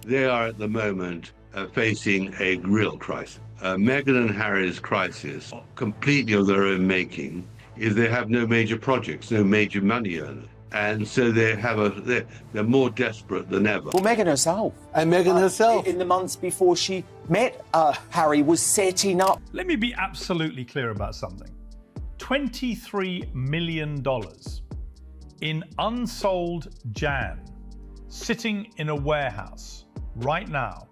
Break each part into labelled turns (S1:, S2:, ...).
S1: They are at the moment facing a real crisis. Meghan and Harry's crisis, completely of their own making, is they have no major projects, no major money earners. And so they're more desperate than ever.
S2: Well, Meghan herself.
S3: And Meghan herself.
S2: In the months before she met Harry, was setting up.
S4: Let me be absolutely clear about something. $23 million in unsold jam sitting in a warehouse right now.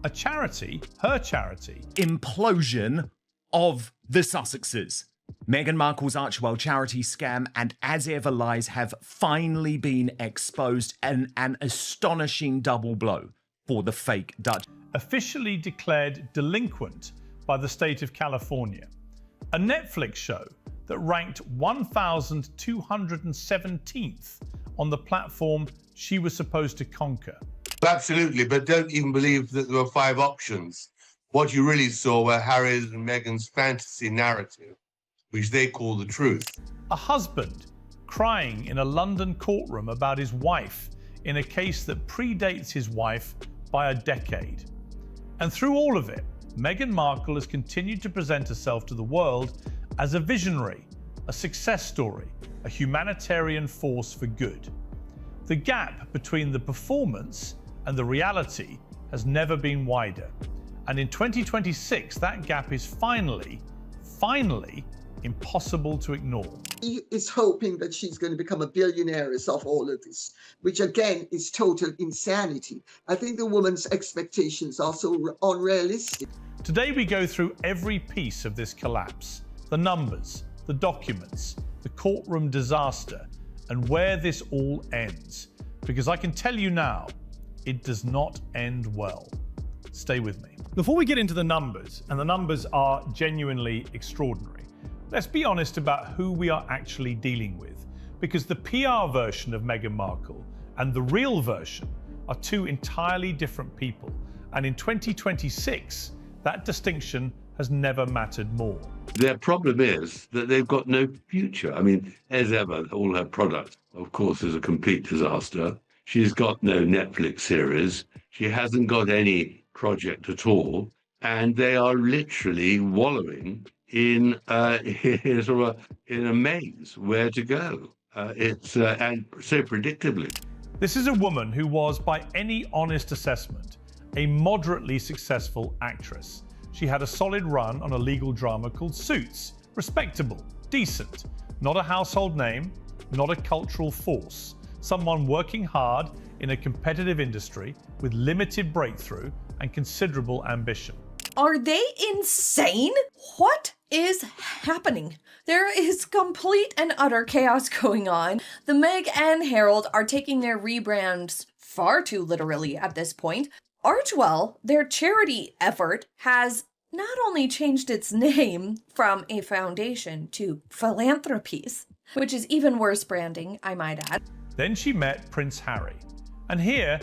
S4: A charity, her charity.
S5: Implosion of the Sussexes. Meghan Markle's Archewell charity scam and As Ever lies have finally been exposed, and an astonishing double blow for the fake Dutch.
S4: Officially declared delinquent by the state of California. A Netflix show that ranked 1,217th on the platform she was supposed to conquer.
S3: Absolutely, but don't even believe that there were 5 options. What you really saw were Harry's and Meghan's fantasy narrative, which they call the truth.
S4: A husband crying in a London courtroom about his wife in a case that predates his wife by a decade. And through all of it, Meghan Markle has continued to present herself to the world as a visionary, a success story, a humanitarian force for good. The gap between the performance and the reality has never been wider. And in 2026, that gap is finally impossible to ignore.
S6: He is hoping that she's going to become a billionaire as of all of this, which again is total insanity. I think the woman's expectations are so unrealistic.
S4: Today we go through every piece of this collapse, the numbers, the documents, the courtroom disaster, and where this all ends. Because I can tell you now, it does not end well. Stay with me. Before we get into the numbers, and the numbers are genuinely extraordinary, let's be honest about who we are actually dealing with, because the PR version of Meghan Markle and the real version are two entirely different people. And in 2026, that distinction has never mattered more.
S1: Their problem is that they've got no future. I mean, as ever, all her product, of course, is a complete disaster. She's got no Netflix series. She hasn't got any project at all. And they are literally wallowing in a maze where to go. And so predictably.
S4: This is a woman who was, by any honest assessment, a moderately successful actress. She had a solid run on a legal drama called Suits. Respectable, decent, not a household name, not a cultural force. Someone working hard in a competitive industry with limited breakthrough and considerable ambition.
S7: Are they insane? What is happening? There is complete and utter chaos going on. The Meg and Harold are taking their rebrands far too literally at this point. Archewell, their charity effort, has not only changed its name from a foundation to philanthropies, which is even worse branding, I might add.
S4: Then she met Prince Harry. And here,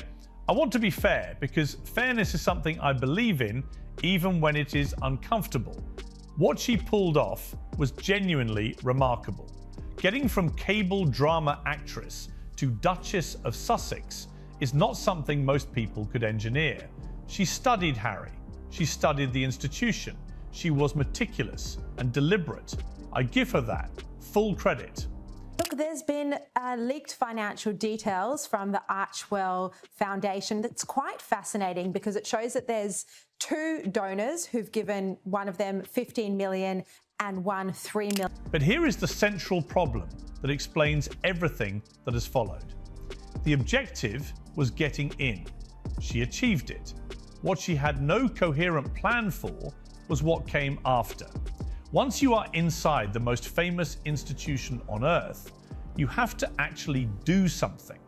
S4: I want to be fair, because fairness is something I believe in, even when it is uncomfortable. What she pulled off was genuinely remarkable. Getting from cable drama actress to Duchess of Sussex is not something most people could engineer. She studied Harry. She studied the institution. She was meticulous and deliberate. I give her that. Full credit.
S8: Look, there's been leaked financial details from the Archewell Foundation that's quite fascinating, because it shows that there's 2 donors who've given, one of them 15 million and one 3 million.
S4: But here is the central problem that explains everything that has followed. The objective was getting in. She achieved it. What she had no coherent plan for was what came after. Once you are inside the most famous institution on earth, you have to actually do something.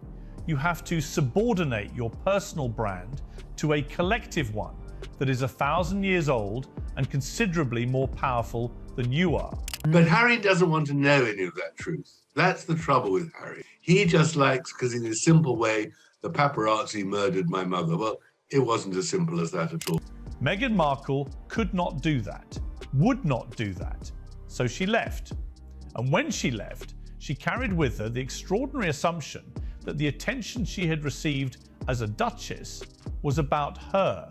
S4: You have to subordinate your personal brand to a collective one that is 1,000 years old and considerably more powerful than you are.
S3: But Harry doesn't want to know any of that truth. That's the trouble with Harry. He just likes, because in a simple way, the paparazzi murdered my mother. Well, it wasn't as simple as that at all.
S4: Meghan Markle could not do that, would not do that, so she left. And when she left, she carried with her the extraordinary assumption that the attention she had received as a duchess was about her,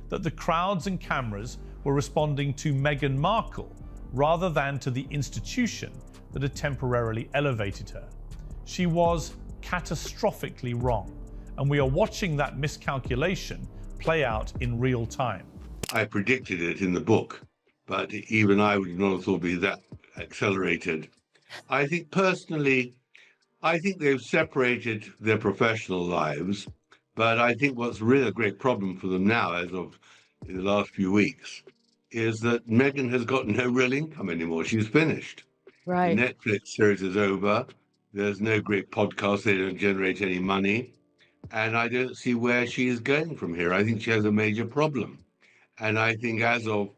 S4: that the crowds and cameras were responding to Meghan Markle rather than to the institution that had temporarily elevated her. She was catastrophically wrong, and we are watching that miscalculation play out in real time.
S1: I predicted it in the book, but even I would not have thought it'd be that accelerated. I think personally, I think they've separated their professional lives, but I think what's really a great problem for them now, as of the last few weeks, is that Meghan has got no real income anymore. She's finished.
S9: Right.
S1: The Netflix series is over. There's no great podcast. They don't generate any money. And I don't see where she is going from here. I think she has a major problem. And I think as of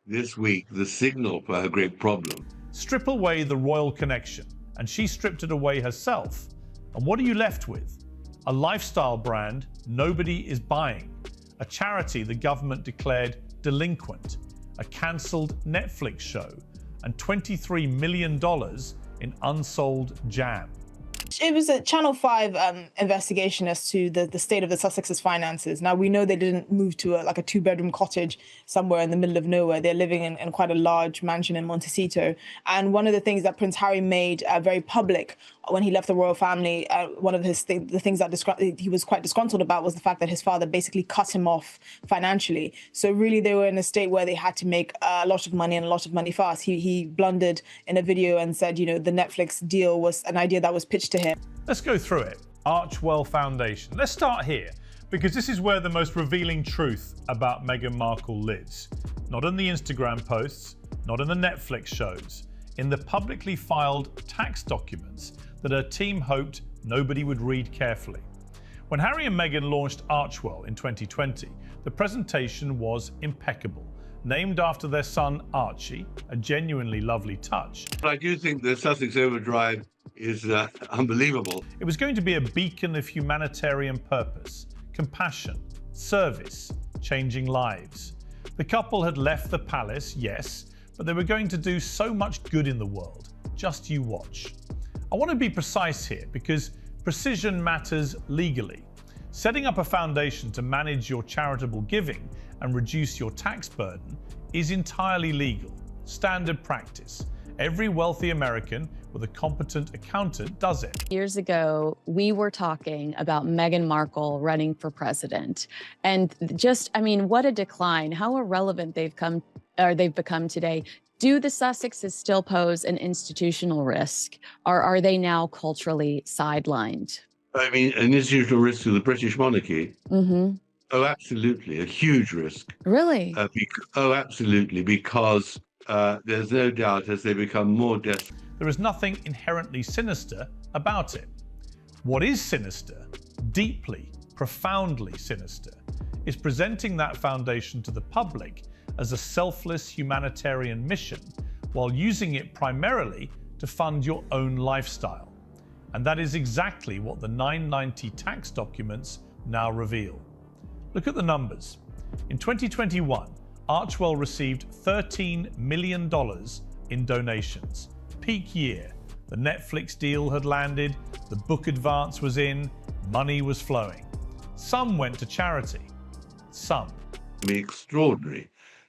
S1: this week, the signal for her great problem.
S4: Strip away the royal connection, and she stripped it away herself. And what are you left with? A lifestyle brand nobody is buying, a charity the government declared delinquent, a cancelled Netflix show, and $23 million in unsold jam.
S10: It was a Channel 5 investigation as to the state of the Sussex's finances. Now, we know they didn't move to a two-bedroom cottage somewhere in the middle of nowhere. They're living in quite a large mansion in Montecito. And one of the things that Prince Harry made very public when he left the royal family, one of the things that he was quite disgruntled about was the fact that his father basically cut him off financially. So really, they were in a state where they had to make a lot of money and a lot of money fast. He blundered in a video and said, the Netflix deal was an idea that was pitched to him.
S4: Let's go through it. Archwell Foundation. Let's start here, because this is where the most revealing truth about Meghan Markle lives. Not in the Instagram posts, not in the Netflix shows, in the publicly filed tax documents that her team hoped nobody would read carefully. When Harry and Meghan launched Archwell in 2020, the presentation was impeccable. Named after their son Archie, a genuinely lovely touch.
S1: I do think the Sussex Overdrive is unbelievable.
S4: It was going to be a beacon of humanitarian purpose, compassion, service, changing lives. The couple had left the palace, yes, but they were going to do so much good in the world. Just you watch. I want to be precise here because precision matters legally. Setting up a foundation to manage your charitable giving and reduce your tax burden is entirely legal, standard practice. Every wealthy American with a competent accountant does it.
S9: Years ago, we were talking about Meghan Markle running for president. And what a decline, how irrelevant they've become today. Do the Sussexes still pose an institutional risk, or are they now culturally sidelined?
S1: I mean, an institutional risk to the British monarchy?
S9: Mm-hmm.
S1: Oh, absolutely. A huge risk.
S9: Really?
S1: Absolutely, because there's no doubt as they become more desperate.
S4: There is nothing inherently sinister about it. What is sinister, deeply, profoundly sinister, is presenting that foundation to the public as a selfless humanitarian mission while using it primarily to fund your own lifestyle. And that is exactly what the 990 tax documents now reveal. Look at the numbers. In 2021, Archwell received $13 million in donations. Peak year. The Netflix deal had landed, the book advance was in, money was flowing. Some went to charity. Some.
S1: Extraordinary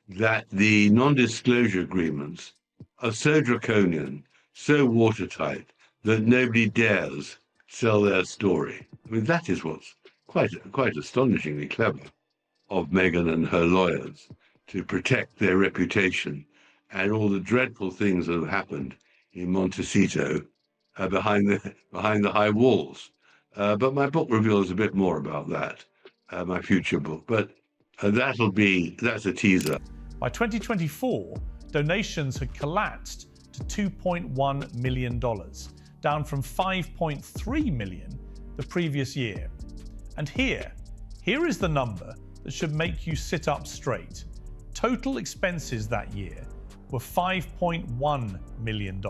S1: that the non-disclosure agreements are so draconian, so watertight, that nobody dares sell their story. I mean, that is what's quite astonishingly clever of Meghan and her lawyers to protect their reputation and all the dreadful things that have happened in Montecito behind the high walls. But my book reveals a bit more about that, my future book. But that's a teaser.
S4: By 2024, donations had collapsed to $2.1 million, down from $5.3 million the previous year. And here is the number that should make you sit up straight. Total expenses that year were $5.1 million.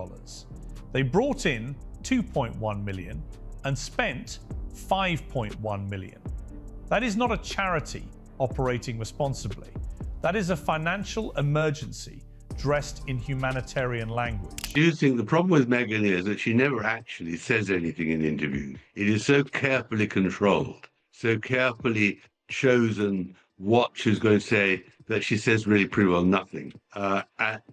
S4: They brought in $2.1 million and spent $5.1 million. That is not a charity operating responsibly. That is a financial emergency dressed in humanitarian language.
S1: Do you think the problem with Meghan is that she never actually says anything in interviews? It is so carefully controlled, so carefully chosen what she's going to say that she says really pretty well nothing. Now,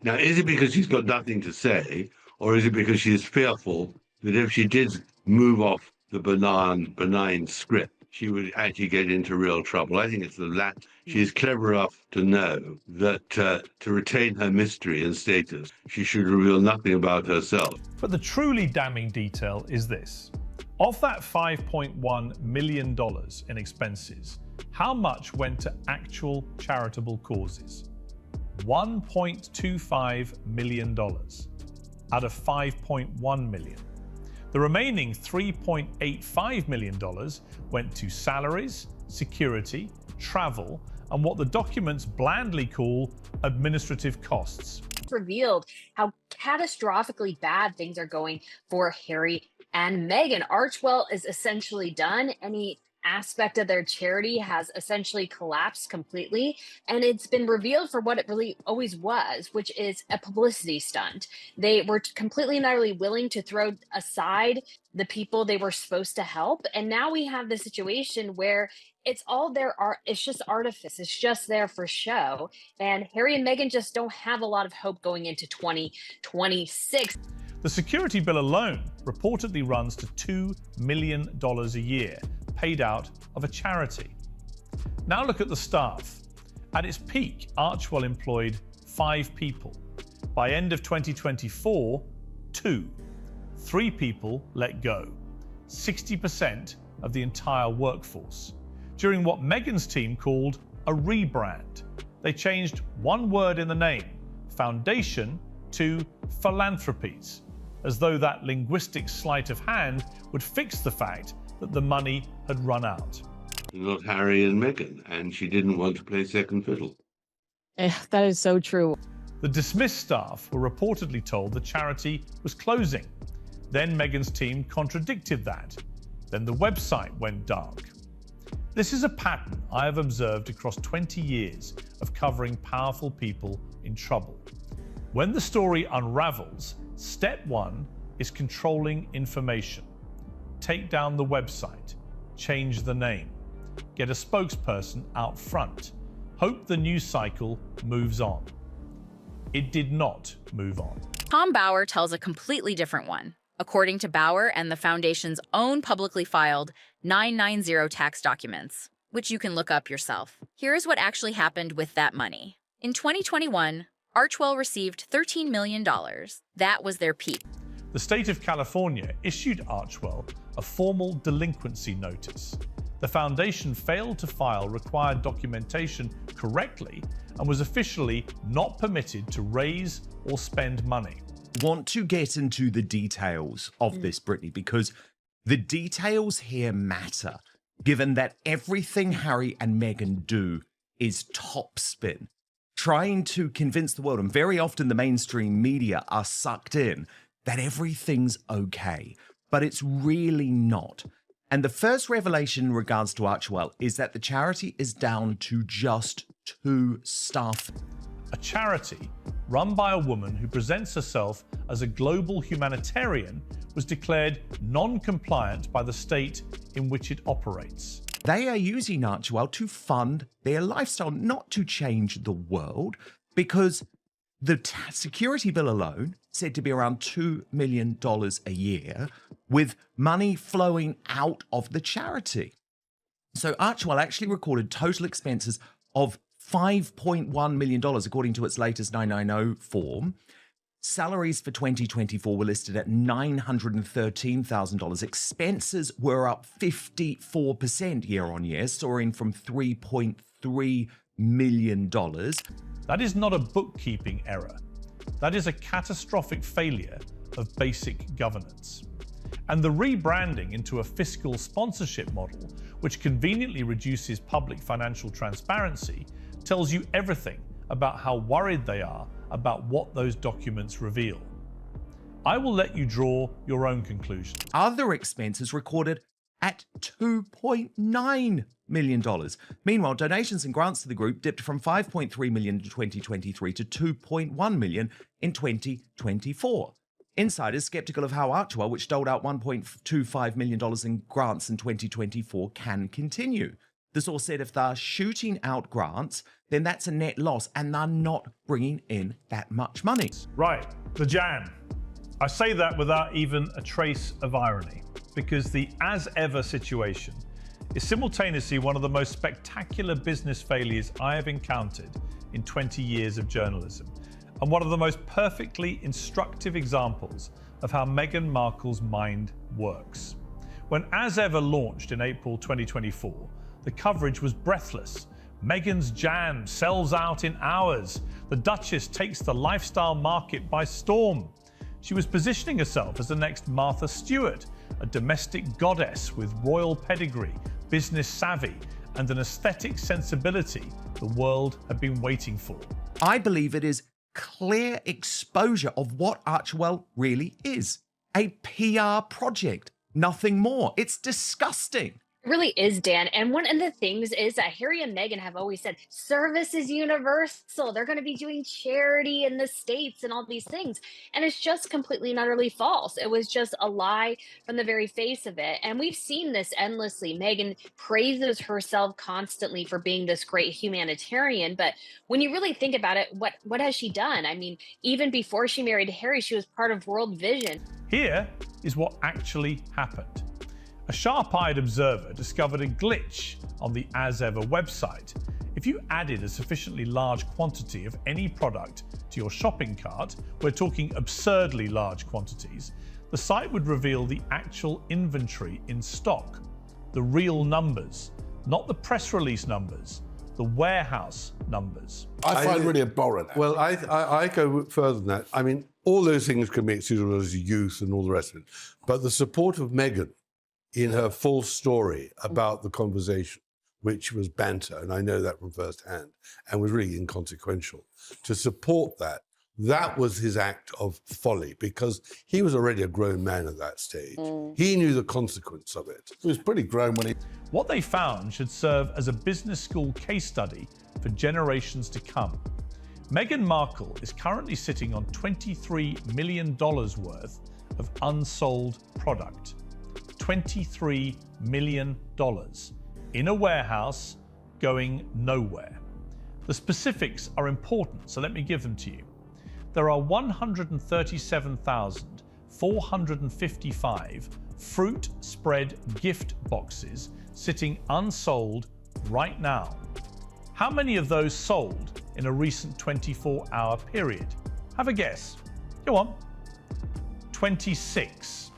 S1: is it because she's got nothing to say, or is it because she is fearful that if she did move off the benign script, she would actually get into real trouble? I think it's the latter. She is clever enough to know that to retain her mystery and status, she should reveal nothing about herself.
S4: But the truly damning detail is this. Of that $5.1 million in expenses, how much went to actual charitable causes? $1.25 million out of $5.1 million. The remaining $3.85 million went to salaries, security, travel, and what the documents blandly call administrative costs.
S11: Revealed how catastrophically bad things are going for Harry and Meghan. Archewell is essentially done. Any aspect of their charity has essentially collapsed completely, and it's been revealed for what it really always was, which is a publicity stunt. They were completely and utterly willing to throw aside the people they were supposed to help, and now we have the situation where it's all their art. It's just artifice. It's just there for show, and Harry and Meghan just don't have a lot of hope going into 2026.
S4: The security bill alone reportedly runs to $2 million a year, paid out of a charity. Now look at the staff. At its peak, Archewell employed 5 people. By end of 2024, 2. 3 people let go. 60% of the entire workforce. During what Meghan's team called a rebrand. They changed one word in the name, foundation, to philanthropies, as though that linguistic sleight of hand would fix the fact that the money had run out.
S1: Not Harry and Meghan, and she didn't want to play second fiddle.
S9: That is so true.
S4: The dismissed staff were reportedly told the charity was closing. Then Meghan's team contradicted that. Then the website went dark. This is a pattern I have observed across 20 years of covering powerful people in trouble. When the story unravels, step 1 is controlling information. Take down the website, change the name, get a spokesperson out front, hope the news cycle moves on. It did not move on.
S12: Tom Bauer tells a completely different one, according to Bauer and the Foundation's own publicly filed 990 tax documents, which you can look up yourself. Here's what actually happened with that money. In 2021, Archewell received $13 million. That was their peak.
S4: The state of California issued Archewell a formal delinquency notice. The foundation failed to file required documentation correctly and was officially not permitted to raise or spend money.
S5: Want to get into the details of this, Brittany, because the details here matter, given that everything Harry and Meghan do is topspin, trying to convince the world, and very often the mainstream media are sucked in, that everything's okay, but it's really not. And the first revelation in regards to Archewell is that the charity is down to just 2 staff.
S4: A charity run by a woman who presents herself as a global humanitarian was declared non-compliant by the state in which it operates.
S5: They are using Archewell to fund their lifestyle, not to change the world, because the security bill alone said to be around $2 million a year, with money flowing out of the charity. So Archewell actually recorded total expenses of $5.1 million, according to its latest 990 form. Salaries for 2024 were listed at $913,000. Expenses were up 54% year on year, soaring from $3.3 million.
S4: That is not a bookkeeping error. That is a catastrophic failure of basic governance. And the rebranding into a fiscal sponsorship model, which conveniently reduces public financial transparency, tells you everything about how worried they are about what those documents reveal. I will let you draw your own conclusions.
S5: Other expenses recorded at $2.9 million. Meanwhile, donations and grants to the group dipped from $5.3 million in 2023 to $2.1 million in 2024. Insiders skeptical of how Archwell, which doled out $1.25 million in grants in 2024, can continue. The source said if they're shooting out grants, then that's a net loss and they're not bringing in that much money.
S4: Right, the jam. I say that without even a trace of irony, because the as ever situation is simultaneously one of the most spectacular business failures I have encountered in 20 years of journalism, and one of the most perfectly instructive examples of how Meghan Markle's mind works. When As Ever launched in April 2024, the coverage was breathless. Meghan's jam sells out in hours. The Duchess takes the lifestyle market by storm. She was positioning herself as the next Martha Stewart, a domestic goddess with royal pedigree, business savvy, and an aesthetic sensibility the world had been waiting for.
S5: I believe it is clear exposure of what Archwell really is. A PR project, nothing more. It's disgusting.
S11: It really is, Dan. And one of the things is that Harry and Meghan have always said service is universal. They're going to be doing charity in the States and all these things. And it's just completely and utterly false. It was just a lie from the very face of it. And we've seen this endlessly. Meghan praises herself constantly for being this great humanitarian. But when you really think about it, what has she done? I mean, even before she married Harry, she was part of World Vision.
S4: Here is what actually happened. A sharp-eyed observer discovered a glitch on the As Ever website. If you added a sufficiently large quantity of any product to your shopping cart, we're talking absurdly large quantities, the site would reveal the actual inventory in stock, the real numbers, not the press release numbers, the warehouse numbers.
S13: I find really abhorrent.
S3: Well, I go further than that. I mean, all those things can be excusable as youth and all the rest of it. But the support of Meghan in her full story about the conversation, which was banter, and I know that from first hand, and was really inconsequential, to support that, that was his act of folly, because he was already a grown man at that stage. He knew the consequence of it.
S13: He was pretty grown when he...
S4: What they found should serve as a business school case study for generations to come. Meghan Markle is currently sitting on $23 million worth of unsold product. $23 million in a warehouse going nowhere. The specifics are important, so let me give them to you. There are 137,455 fruit spread gift boxes sitting unsold right now. How many of those sold in a recent 24-hour period? Have a guess. Go on. 26.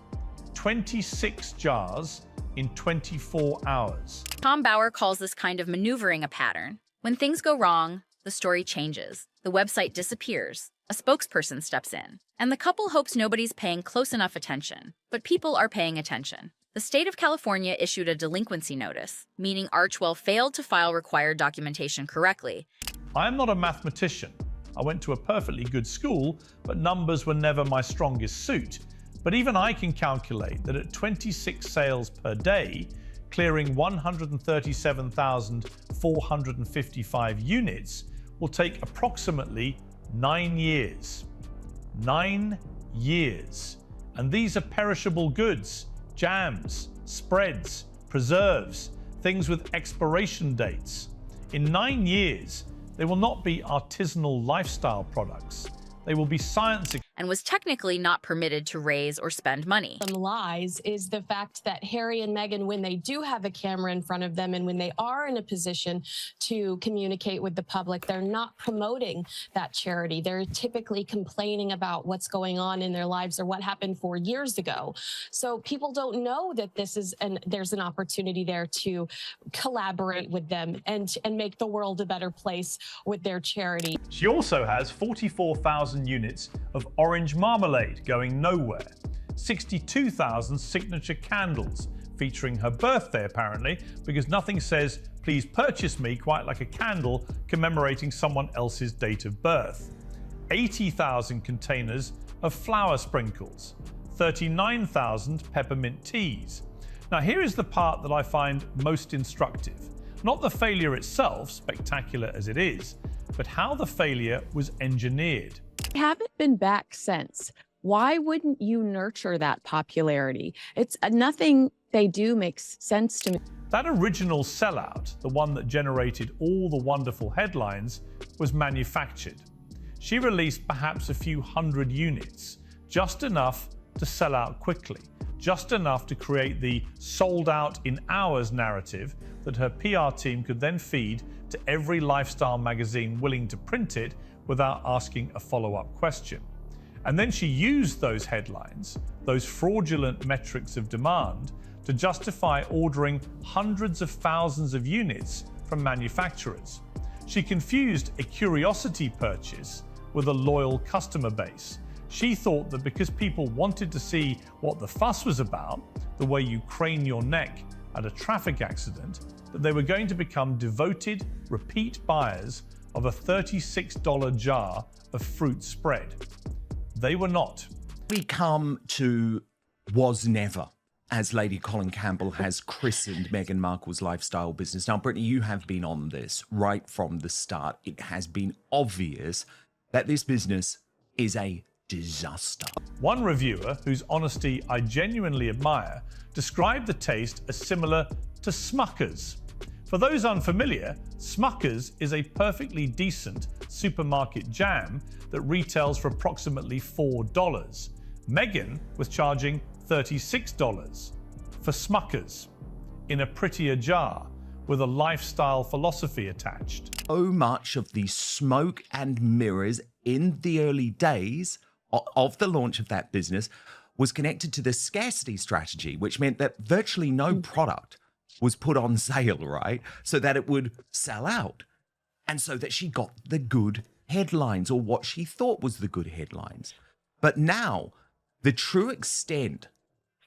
S4: 26 jars in 24 hours.
S12: Tom Bauer calls this kind of maneuvering a pattern. When things go wrong, the story changes. The website disappears. A spokesperson steps in. And the couple hopes nobody's paying close enough attention. But people are paying attention. The state of California issued a delinquency notice, meaning Archwell failed to file required documentation correctly.
S4: I am not a mathematician. I went to a perfectly good school, but numbers were never my strongest suit. But even I can calculate that at 26 sales per day, clearing 137,455 units will take approximately 9 years. 9 years. And these are perishable goods, jams, spreads, preserves, things with expiration dates. In 9 years, they will not be artisanal lifestyle products. They will be science.
S12: And was technically not permitted to raise or spend money.
S14: Some lies is the fact that Harry and Meghan, when they do have a camera in front of them and when they are in a position to communicate with the public, they're not promoting that charity. They're typically complaining about what's going on in their lives or what happened 4 years ago. So people don't know that there's an opportunity there to collaborate with them and make the world a better place with their charity.
S4: She also has 44,000 units of orange marmalade going nowhere, 62,000 signature candles featuring her birthday apparently, because nothing says please purchase me quite like a candle commemorating someone else's date of birth, 80,000 containers of flower sprinkles, 39,000 peppermint teas, Now, here is the part that I find most instructive. Not the failure itself, spectacular as it is, but how the failure was engineered.
S9: They haven't been back since. Why wouldn't you nurture that popularity? It's nothing they do makes sense to me.
S4: That original sellout, the one that generated all the wonderful headlines, was manufactured. She released perhaps a few hundred units, just enough to sell out quickly, just enough to create the sold out in hours narrative that her PR team could then feed to every lifestyle magazine willing to print it without asking a follow-up question. And then she used those headlines, those fraudulent metrics of demand, to justify ordering hundreds of thousands of units from manufacturers. She confused a curiosity purchase with a loyal customer base. She thought that because people wanted to see what the fuss was about, the way you crane your neck at a traffic accident, that they were going to become devoted, repeat buyers of a $36 jar of fruit spread. They were not.
S5: We come to was never, as Lady Colin Campbell has christened Meghan Markle's lifestyle business. Now, Brittany, you have been on this right from the start. It has been obvious that this business is a disaster.
S4: One reviewer, whose honesty I genuinely admire, described the taste as similar to Smucker's. For those unfamiliar, Smucker's is a perfectly decent supermarket jam that retails for approximately $4. Meghan was charging $36 for Smucker's in a prettier jar with a lifestyle philosophy attached.
S5: So much of the smoke and mirrors in the early days of the launch of that business was connected to the scarcity strategy, which meant that virtually no product was put on sale, right? So that it would sell out. And so that she got the good headlines, or what she thought was the good headlines. But now, the true extent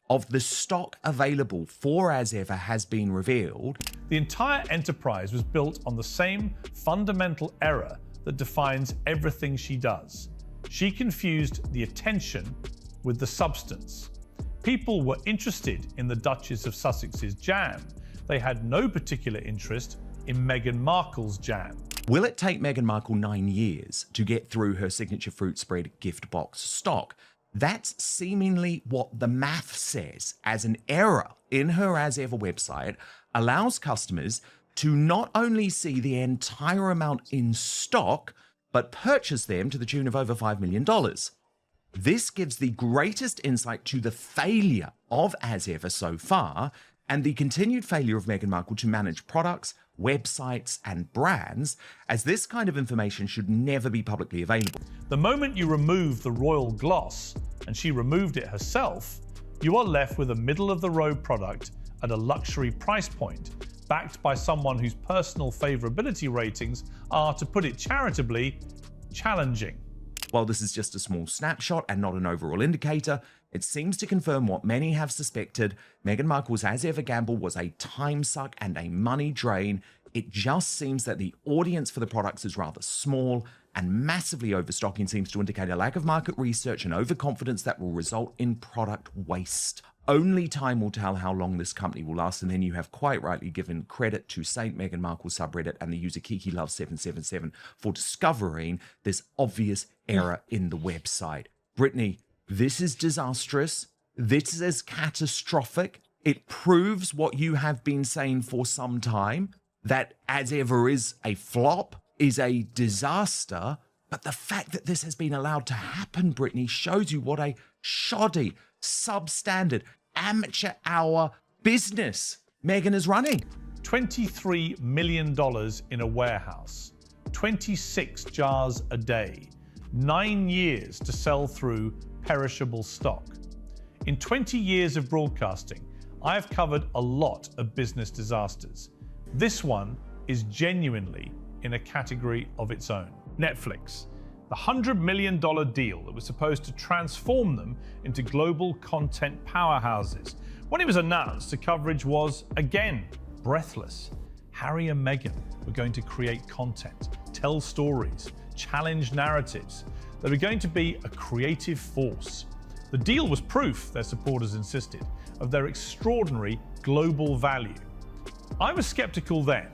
S5: of the stock available for As Ever has been revealed.
S4: The entire enterprise was built on the same fundamental error that defines everything she does. She confused the attention with the substance. People were interested in the Duchess of Sussex's jam. They had no particular interest in Meghan Markle's jam.
S5: Will it take Meghan Markle 9 years to get through her signature fruit spread gift box stock? That's seemingly what the math says, as an error in her As Ever website allows customers to not only see the entire amount in stock, but purchase them to the tune of over $5 million. This gives the greatest insight to the failure of As Ever so far, and the continued failure of Meghan Markle to manage products, websites, and brands, as this kind of information should never be publicly available.
S4: The moment you remove the royal gloss, and she removed it herself, you are left with a middle-of-the-road product at a luxury price point, backed by someone whose personal favorability ratings are, to put it charitably, challenging.
S5: While this is just a small snapshot and not an overall indicator, it seems to confirm what many have suspected. Meghan Markle's As Ever gamble was a time suck and a money drain. It just seems that the audience for the products is rather small, and massively overstocking seems to indicate a lack of market research and overconfidence that will result in product waste. Only time will tell how long this company will last, and then you have quite rightly given credit to Saint Meghan Markle subreddit and the user KikiLove777 for discovering this obvious error in the website. Brittany, this is disastrous. This is catastrophic. It proves what you have been saying for some time, that As Ever is a flop, is a disaster. But the fact that this has been allowed to happen, Brittany, shows you what a shoddy, substandard, amateur hour business Meghan is running.
S4: $23 million in a warehouse, 26 jars a day, 9 years to sell through perishable stock. In 20 years of broadcasting, I have covered a lot of business disasters. This one is genuinely in a category of its own. Netflix, the $100 million deal that was supposed to transform them into global content powerhouses. When it was announced, the coverage was, again, breathless. Harry and Meghan were going to create content, tell stories, challenge narratives. They were going to be a creative force. The deal was proof, their supporters insisted, of their extraordinary global value. I was skeptical then.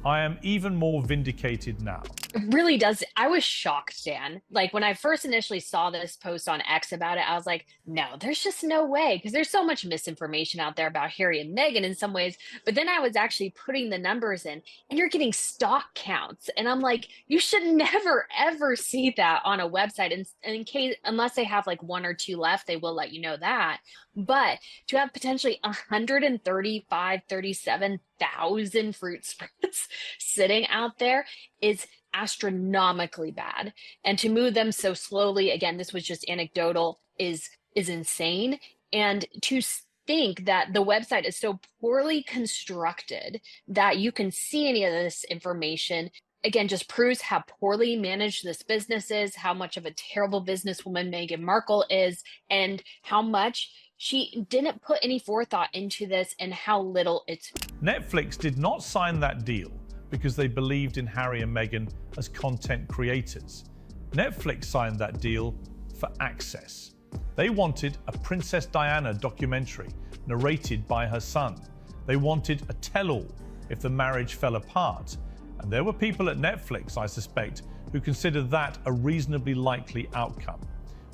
S4: I am even more vindicated now.
S11: It really does. I was shocked, Dan. Like when I first initially saw this post on X about it, I was like, no, there's just no way. Because there's so much misinformation out there about Harry and Meghan in some ways. But then I was actually putting the numbers in and you're getting stock counts. And I'm like, you should never, ever see that on a website. And in case, unless they have like 1 or 2 left, they will let you know that. But to have potentially 37,000 fruit spreads sitting out there is astronomically bad. And to move them so slowly, again, this was just anecdotal, is insane. And to think that the website is so poorly constructed that you can see any of this information, again, just proves how poorly managed this business is, how much of a terrible businesswoman Meghan Markle is, and how much she didn't put any forethought into this and how little it's.
S4: Netflix did not sign that deal because they believed in Harry and Meghan as content creators. Netflix signed that deal for access. They wanted a Princess Diana documentary narrated by her son. They wanted a tell-all if the marriage fell apart. And there were people at Netflix, I suspect, who considered that a reasonably likely outcome.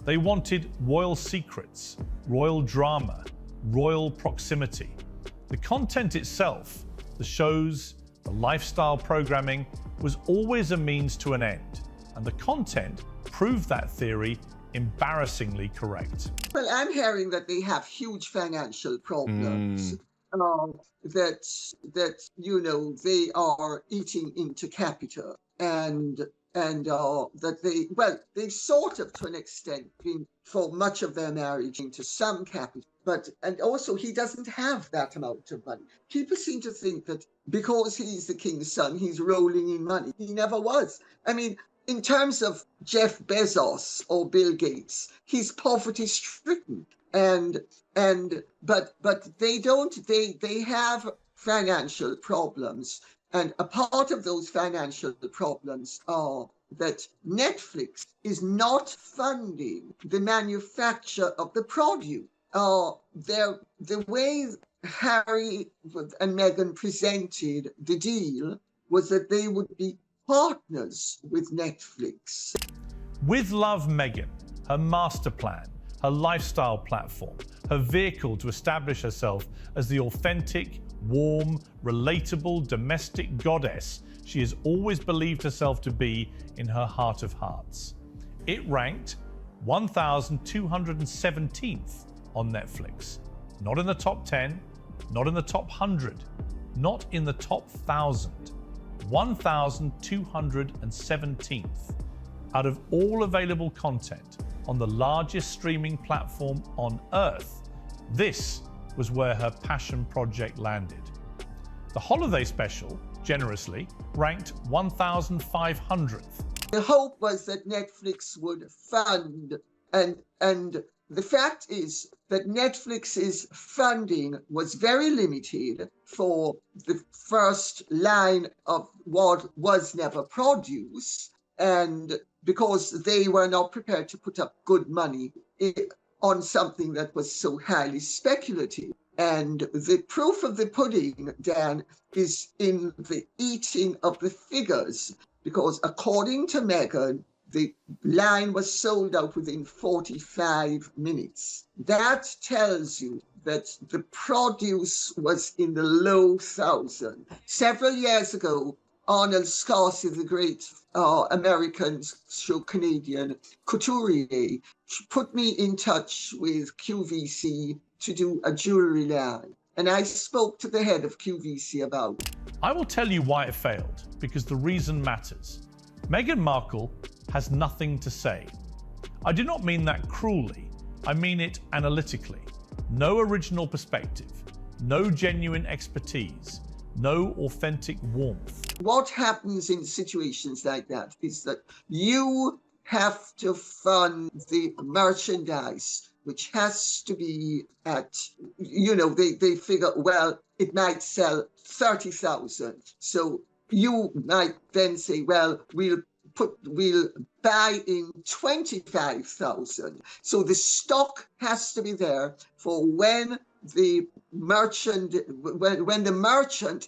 S4: They wanted royal secrets, royal drama, royal proximity. The content itself, the shows, the lifestyle programming, was always a means to an end. And the content proved that theory embarrassingly correct.
S6: Well, I'm hearing that they have huge financial problems. That you know, they are eating into capital, and that they sort of, to an extent, been for much of their marriage into some capital, and also he doesn't have that amount of money. People seem to think that because he's the king's son, he's rolling in money. He never was. I mean, in terms of Jeff Bezos or Bill Gates, he's poverty stricken, but they have financial problems. And a part of those financial problems are that Netflix is not funding the manufacture of the produce. The way Harry and Meghan presented the deal was that they would be partners with Netflix.
S4: With Love Meghan, her master plan, her lifestyle platform, her vehicle to establish herself as the authentic, warm, relatable domestic goddess she has always believed herself to be in her heart of hearts. It ranked 1,217th on Netflix. Not in the top 10, not in the top 100, not in the top 1,000. 1,217th out of all available content on the largest streaming platform on Earth. This was where her passion project landed. The holiday special, generously, ranked 1,500th.
S6: The hope was that Netflix would fund, and the fact is that Netflix's funding was very limited for the first line of what was never produced, and because they were not prepared to put up good money on something that was so highly speculative. And the proof of the pudding, Dan, is in the eating of the figures, because according to Meghan, the line was sold out within 45 minutes. That tells you that the produce was in the low thousand. Several years ago, Arnold Scarcy, the great American/Canadian couturier, put me in touch with QVC to do a jewelry line. And I spoke to the head of QVC about it.
S4: I will tell you why it failed, because the reason matters. Meghan Markle has nothing to say. I do not mean that cruelly. I mean it analytically. No original perspective, no genuine expertise, no authentic warmth.
S6: What happens in situations like that is that you have to fund the merchandise, which has to be at, they figure, well, it might sell 30,000. So you might then say, well, we'll will buy in 25,000. So the stock has to be there for when the merchant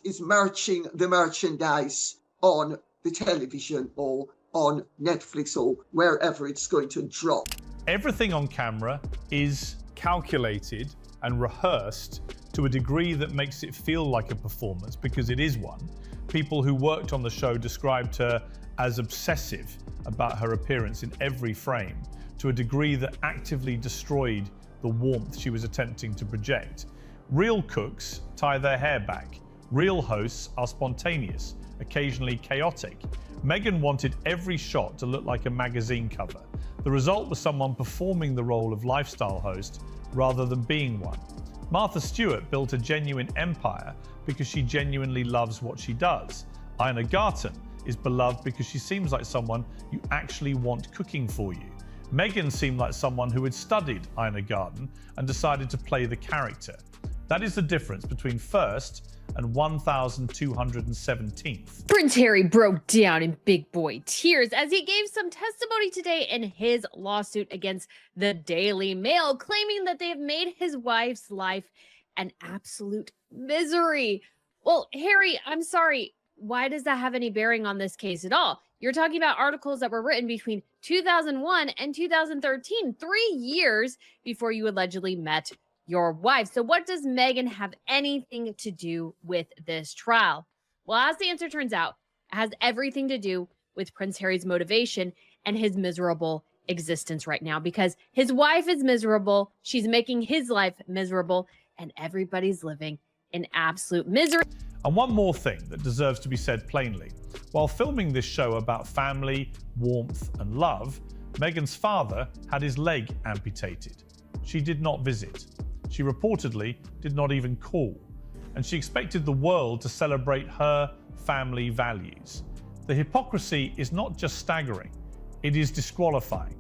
S6: is merching the merchandise on the television or on Netflix or wherever it's going to drop.
S4: Everything on camera is calculated and rehearsed to a degree that makes it feel like a performance, because it is one. People who worked on the show described her as obsessive about her appearance in every frame, to a degree that actively destroyed the warmth she was attempting to project. Real cooks tie their hair back. Real hosts are spontaneous, occasionally chaotic. Meghan wanted every shot to look like a magazine cover. The result was someone performing the role of lifestyle host rather than being one. Martha Stewart built a genuine empire because she genuinely loves what she does. Ina Garten is beloved because she seems like someone you actually want cooking for you. Meghan seemed like someone who had studied Ina Garten and decided to play the character. That is the difference between first and 1,217th.
S11: Prince Harry broke down in big boy tears as he gave some testimony today in his lawsuit against the Daily Mail, claiming that they have made his wife's life an absolute misery. Well, Harry, I'm sorry, why does that have any bearing on this case at all? You're talking about articles that were written between 2001 and 2013, 3 years before you allegedly met your wife. So what does Meghan have anything to do with this trial? Well, as the answer turns out, it has everything to do with Prince Harry's motivation and his miserable existence right now, because his wife is miserable, she's making his life miserable, and everybody's living in absolute misery.
S4: And one more thing that deserves to be said plainly. While filming this show about family, warmth, and love, Meghan's father had his leg amputated. She did not visit. She reportedly did not even call. And she expected the world to celebrate her family values. The hypocrisy is not just staggering, it is disqualifying.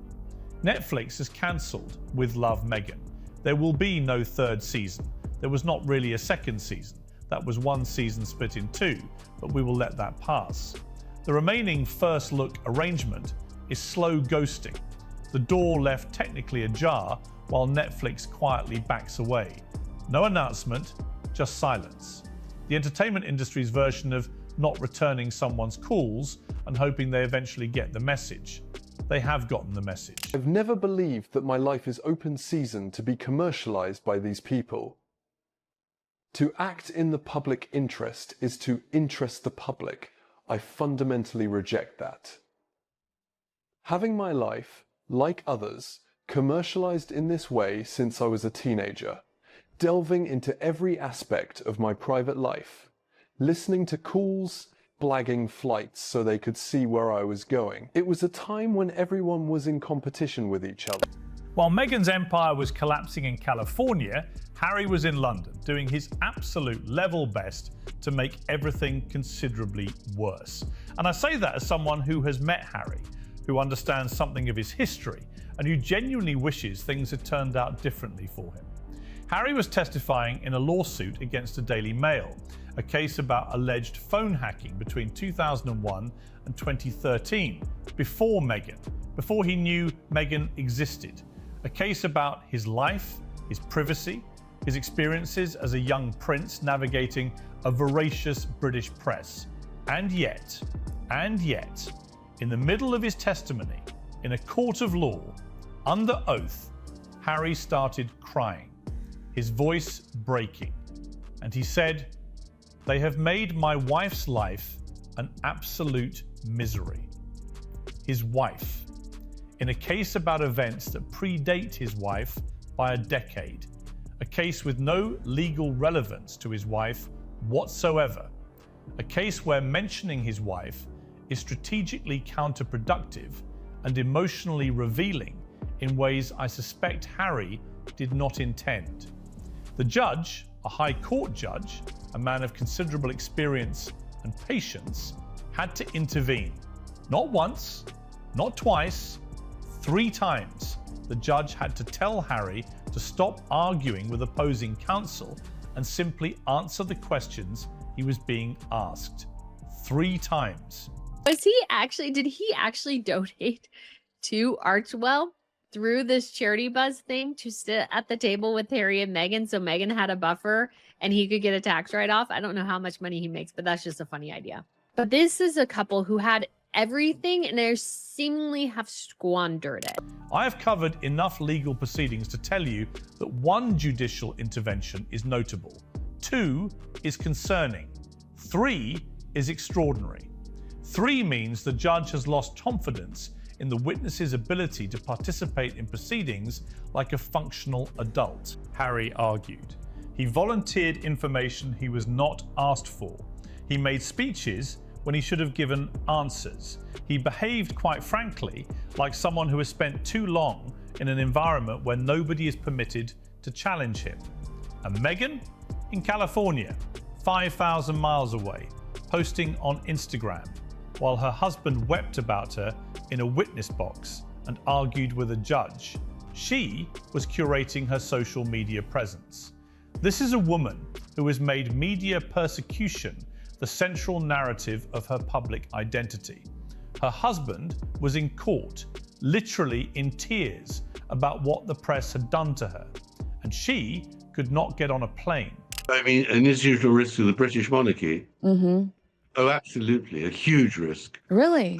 S4: Netflix has cancelled With Love Meghan. There will be no third season. There was not really a second season. That was one season split in two, but we will let that pass. The remaining first look arrangement is slow ghosting. The door left technically ajar while Netflix quietly backs away. No announcement, just silence. The entertainment industry's version of not returning someone's calls and hoping they eventually get the message. They have gotten the message.
S15: I've never believed that my life is open season to be commercialized by these people. To act in the public interest is to interest the public. I fundamentally reject that. Having my life, like others, commercialized in this way since I was a teenager, delving into every aspect of my private life, listening to calls, blagging flights so they could see where I was going. It was a time when everyone was in competition with each other.
S4: While Meghan's empire was collapsing in California, Harry was in London, doing his absolute level best to make everything considerably worse. And I say that as someone who has met Harry, who understands something of his history, and who genuinely wishes things had turned out differently for him. Harry was testifying in a lawsuit against the Daily Mail, a case about alleged phone hacking between 2001 and 2013, before Meghan, before he knew Meghan existed. A case about his life, his privacy, his experiences as a young prince navigating a voracious British press. And yet, in the middle of his testimony, in a court of law, under oath, Harry started crying, his voice breaking, and he said, "They have made my wife's life an absolute misery." His wife, in a case about events that predate his wife by a decade, a case with no legal relevance to his wife whatsoever, a case where mentioning his wife is strategically counterproductive and emotionally revealing in ways I suspect Harry did not intend. The judge, a high court judge, a man of considerable experience and patience, had to intervene. Not once, not twice, 3 times. The judge had to tell Harry to stop arguing with opposing counsel and simply answer the questions he was being asked. 3 times.
S16: Did he actually donate to Archwell through this charity buzz thing to sit at the table with Harry and Meghan so Meghan had a buffer and he could get a tax write-off? I don't know how much money he makes, but that's just a funny idea. But this is a couple who had everything and they seemingly have squandered it.
S4: I have covered enough legal proceedings to tell you that 1 judicial intervention is notable, 2 is concerning, 3 is extraordinary. 3 means the judge has lost confidence in the witness's ability to participate in proceedings like a functional adult, Harry argued. He volunteered information he was not asked for. He made speeches when he should have given answers. He behaved, quite frankly, like someone who has spent too long in an environment where nobody is permitted to challenge him. And Meghan? In California, 5,000 miles away, posting on Instagram, while her husband wept about her in a witness box and argued with a judge. She was curating her social media presence. This is a woman who has made media persecution the central narrative of her public identity. Her husband was in court, literally in tears, about what the press had done to her, and she could not get on a plane.
S1: I mean, an institutional risk to the British monarchy? Oh, absolutely, a huge risk.
S9: Really?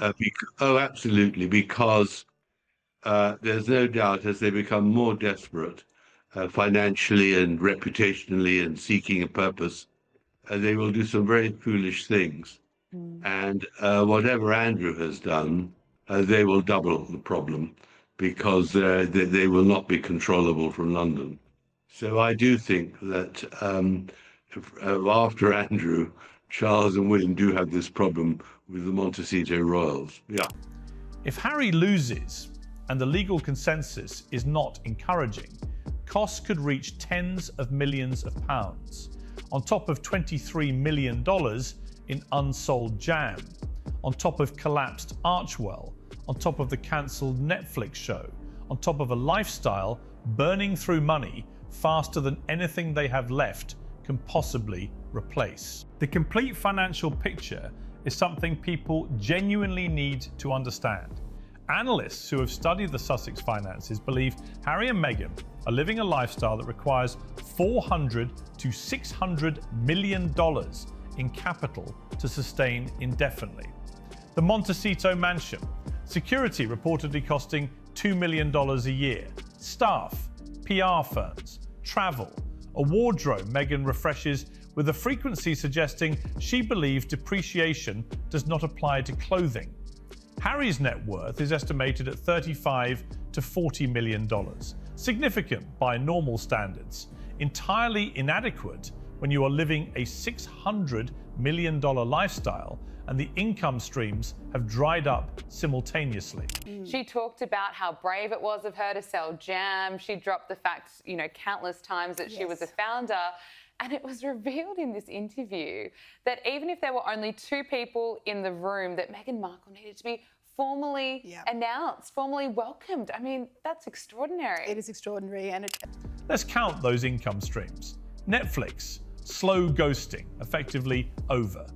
S1: Oh, absolutely, because there's no doubt as they become more desperate financially and reputationally and seeking a purpose, they will do some very foolish things. And whatever Andrew has done, they will double the problem because they will not be controllable from London. So I do think that after Andrew, Charles and William do have this problem with the Montecito royals. Yeah.
S4: If Harry loses and the legal consensus is not encouraging, costs could reach tens of millions of pounds, on top of $23 million in unsold jam, on top of collapsed Archwell, on top of the cancelled Netflix show, on top of a lifestyle burning through money faster than anything they have left can possibly replace. The complete financial picture is something people genuinely need to understand. Analysts who have studied the Sussex finances believe Harry and Meghan are living a lifestyle that requires $400 to $600 million in capital to sustain indefinitely. The Montecito mansion, security reportedly costing $2 million a year, staff, PR firms, travel, a wardrobe Meghan refreshes with a frequency suggesting she believes depreciation does not apply to clothing. Harry's net worth is estimated at $35 to $40 million, significant by normal standards, entirely inadequate when you are living a $600 million lifestyle and the income streams have dried up simultaneously.
S17: She talked about how brave it was of her to sell jam. She dropped the fact, countless times that she was a founder. And it was revealed in this interview that even if there were only 2 people in the room, that Meghan Markle needed to be formally announced, formally welcomed. I mean, that's extraordinary.
S10: It is extraordinary. And
S4: Let's count those income streams. Netflix, slow ghosting, effectively over.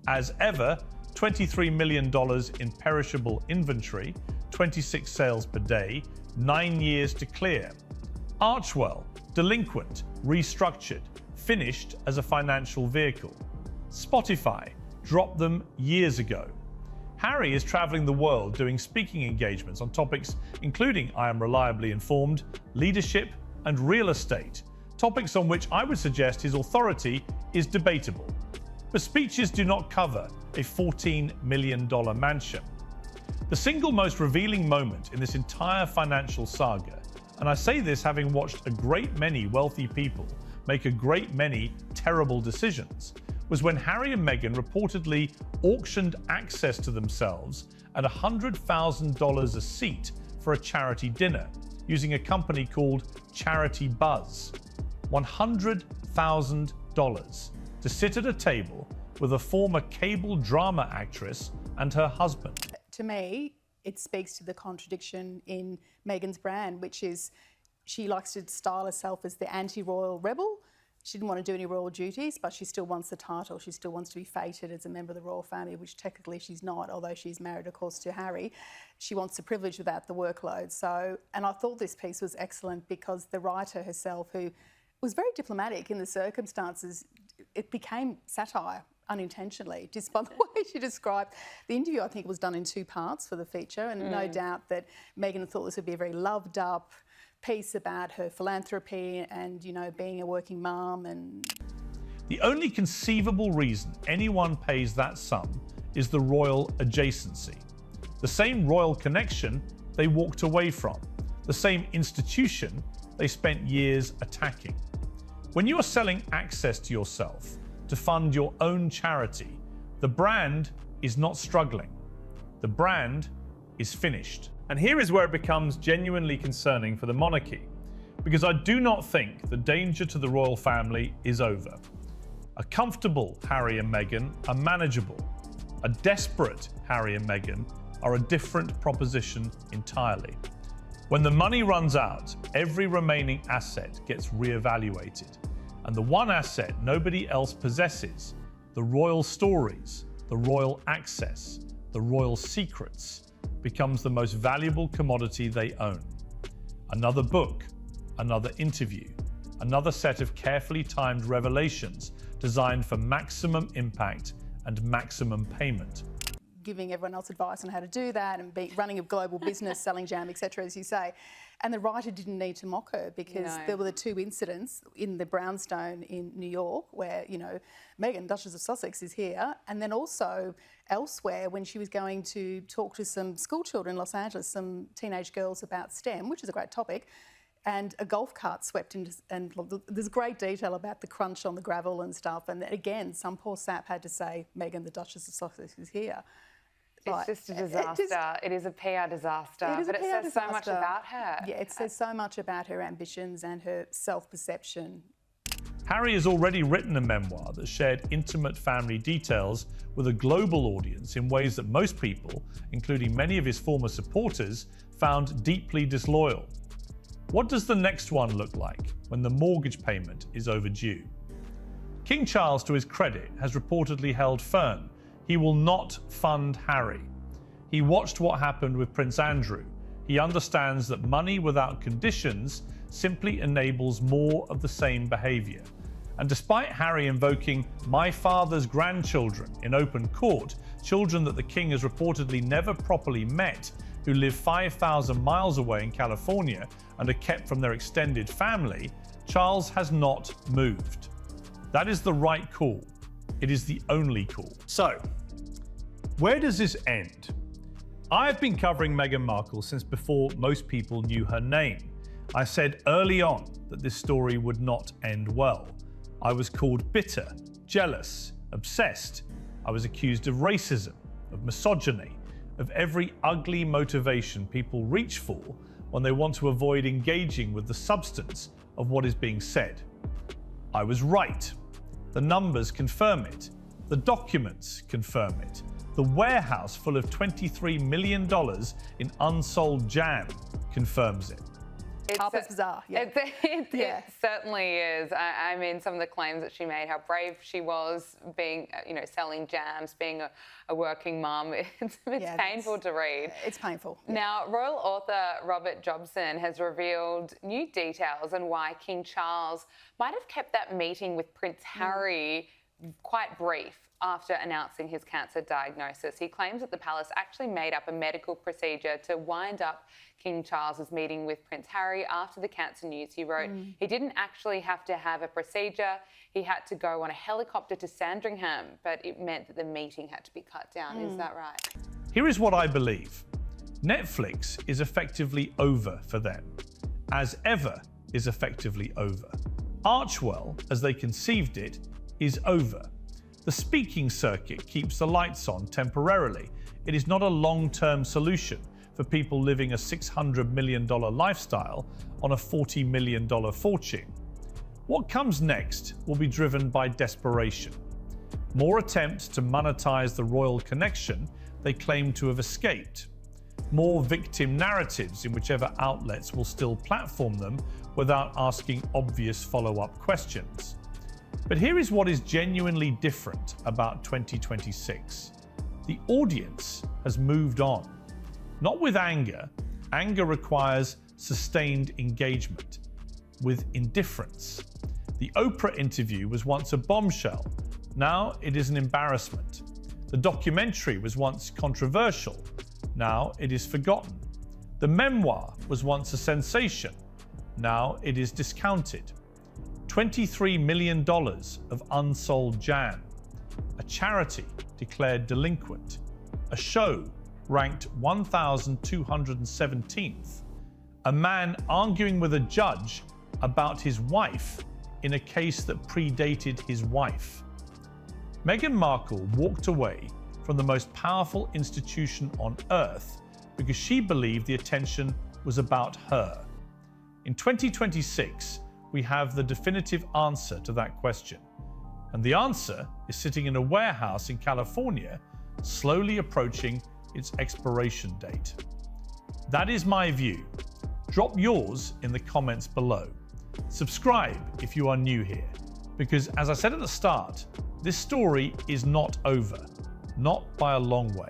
S4: As ever, $23 million in perishable inventory, 26 sales per day, 9 years to clear. Archwell, delinquent, restructured, finished as a financial vehicle. Spotify dropped them years ago. Harry is traveling the world doing speaking engagements on topics including, I am reliably informed, leadership and real estate, topics on which I would suggest his authority is debatable. But speeches do not cover a $14 million mansion. The single most revealing moment in this entire financial saga, and I say this having watched a great many wealthy people make a great many terrible decisions, was when Harry and Meghan reportedly auctioned access to themselves at $100,000 a seat for a charity dinner using a company called Charity Buzz. $100,000 to sit at a table with a former cable drama actress and her husband.
S10: to me, it speaks to the contradiction in Meghan's brand, which is she likes to style herself as the anti-royal rebel,
S18: She didn't want to do any royal duties, but she still wants the title. She still wants to be feted as a member of the royal family, which technically she's not, although she's married, of course, to Harry. She wants the privilege without the workload. So, and I thought this piece was excellent because the writer herself, who was very diplomatic in the circumstances, it became satire unintentionally, just by the way she described the interview. I think it was done in 2 parts for the feature, and no doubt that Meghan thought this would be a very loved up piece about her philanthropy and, you know, being a working mum. And
S4: the only conceivable reason anyone pays that sum is the royal adjacency, the same royal connection they walked away from, the same institution they spent years attacking. When you are selling access to yourself to fund your own charity, the brand is not struggling. The brand is finished. And here is where it becomes genuinely concerning for the monarchy, because I do not think the danger to the royal family is over. A comfortable Harry and Meghan are manageable. A desperate Harry and Meghan are a different proposition entirely. When the money runs out, every remaining asset gets reevaluated. And the one asset nobody else possesses, the royal stories, the royal access, the royal secrets, becomes the most valuable commodity they own. Another book, another interview, another set of carefully timed revelations designed for maximum impact and maximum payment.
S18: Giving everyone else advice on how to do that and running a global business, selling jam, etc., as you say. And the writer didn't need to mock her because there were the 2 incidents in the brownstone in New York where, you know, Meghan, Duchess of Sussex, is here, and then also elsewhere when she was going to talk to some school children in Los Angeles, some teenage girls about STEM, which is a great topic, and a golf cart swept into, and there's great detail about the crunch on the gravel and stuff. And again, some poor sap had to say, Meghan, the Duchess of Sussex, is here.
S17: It's just a disaster. It is a PR disaster, but it says so much about her.
S18: Yeah, it says so much about her ambitions and her self-perception.
S4: Harry has already written a memoir that shared intimate family details with a global audience in ways that most people, including many of his former supporters, found deeply disloyal. What does the next one look like when the mortgage payment is overdue? King Charles, to his credit, has reportedly held firm. He will not fund Harry. He watched what happened with Prince Andrew. He understands that money without conditions simply enables more of the same behaviour. And despite Harry invoking my father's grandchildren in open court, children that the king has reportedly never properly met, who live 5,000 miles away in California and are kept from their extended family, Charles has not moved. That is the right call. It is the only call. So, where does this end? I've been covering Meghan Markle since before most people knew her name. I said early on that this story would not end well. I was called bitter, jealous, obsessed. I was accused of racism, of misogyny, of every ugly motivation people reach for when they want to avoid engaging with the substance of what is being said. I was right. The numbers confirm it. The documents confirm it. The warehouse full of $23 million in unsold jam confirms it.
S18: Harper's Bazaar, yeah.
S17: It certainly is. I mean, some of the claims that she made, how brave she was being, selling jams, being a working mum. It's painful to read.
S18: It's painful. Yeah.
S17: Now, royal author Robert Jobson has revealed new details on why King Charles might have kept that meeting with Prince Harry quite brief after announcing his cancer diagnosis. He claims that the palace actually made up a medical procedure to wind up King Charles's meeting with Prince Harry after the cancer news. He wrote, he didn't actually have to have a procedure. He had to go on a helicopter to Sandringham, but it meant that the meeting had to be cut down. Is that right?
S4: Here is what I believe. Netflix is effectively over for them, as ever is effectively over. Archewell, as they conceived it, is over. The speaking circuit keeps the lights on temporarily. It is not a long-term solution for people living a $600 million lifestyle on a $40 million fortune. What comes next will be driven by desperation. More attempts to monetize the royal connection they claim to have escaped. More victim narratives in whichever outlets will still platform them without asking obvious follow-up questions. But here is what is genuinely different about 2026. The audience has moved on. Not with anger. Anger requires sustained engagement. With indifference. The Oprah interview was once a bombshell. Now it is an embarrassment. The documentary was once controversial. Now it is forgotten. The memoir was once a sensation. Now it is discounted. $23 million of unsold jam. A charity declared delinquent. A show ranked 1,217th. A man arguing with a judge about his wife in a case that predated his wife. Meghan Markle walked away from the most powerful institution on earth because she believed the attention was about her. In 2026, we have the definitive answer to that question. And the answer is sitting in a warehouse in California, slowly approaching its expiration date. That is my view. Drop yours in the comments below. Subscribe if you are new here, because as I said at the start, this story is not over, not by a long way.